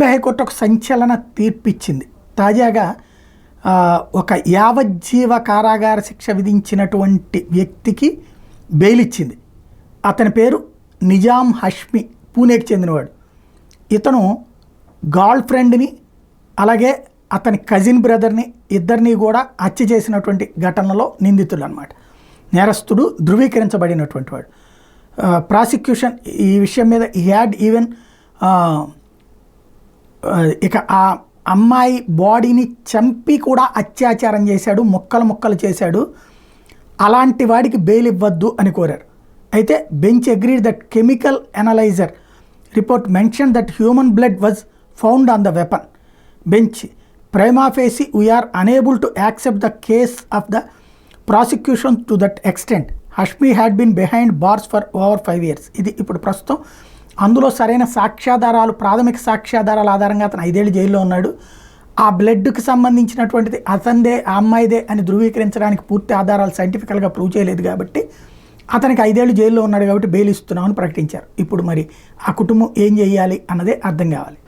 Bombay high court ఒక సంచలన తీర్పిచ్చింది. తాజాగా ఒక యావజ్జీవ కారాగార శిక్ష విధించినటువంటి వ్యక్తికి బెయిల్ ఇచ్చింది. అతని పేరు నిజాం హష్మి, పూణేకి చెందినవాడు. ఇతను గర్ల్ ఫ్రెండ్ని అలాగే అతని కజిన్ బ్రదర్ని ఇద్దరిని కూడా హత్య చేసినటువంటి ఘటనలో నిందితులు అన్నమాట. నేరస్తుడు ధృవీకరించబడినటువంటి వాడు. ప్రాసిక్యూషన్ ఈ విషయం మీద హ్యాడ్ ఈవెన్ ఇక ఆ అమ్మాయి బాడీని చంపి కూడా అత్యాచారం చేశాడు, ముక్కలు చేశాడు, అలాంటి వాడికి బెయిల్ ఇవ్వద్దు అని కోరారు. అయితే bench agreed that chemical analyser report mention that human blood was found on the weapon. Bench prima facie were unable to accept the case of the prosecution to that extent. Hashmi had been behind bars for over 5 years. ఇది ఇప్పుడు ప్రస్తుతం అందులో సరైన సాక్ష్యాధారాలు, ప్రాథమిక సాక్ష్యాధారాల ఆధారంగా అతను 5 ఏళ్ళు జైల్లో ఉన్నాడు. ఆ బ్లడ్కి సంబంధించినటువంటిది అతనిదే ఆ అమ్మాయిదే అని ధృవీకరించడానికి పూర్తి ఆధారాలు సైంటిఫికల్గా ప్రూవ్ చేయలేదు కాబట్టి అతనికి 5 ఏళ్ళు జైల్లో ఉన్నాడు కాబట్టి బెయిల్ ఇస్తున్నామని ప్రకటించారు. ఇప్పుడు మరి ఆ కుటుంబం ఏం చేయాలి అన్నదే అర్థం కావాలి.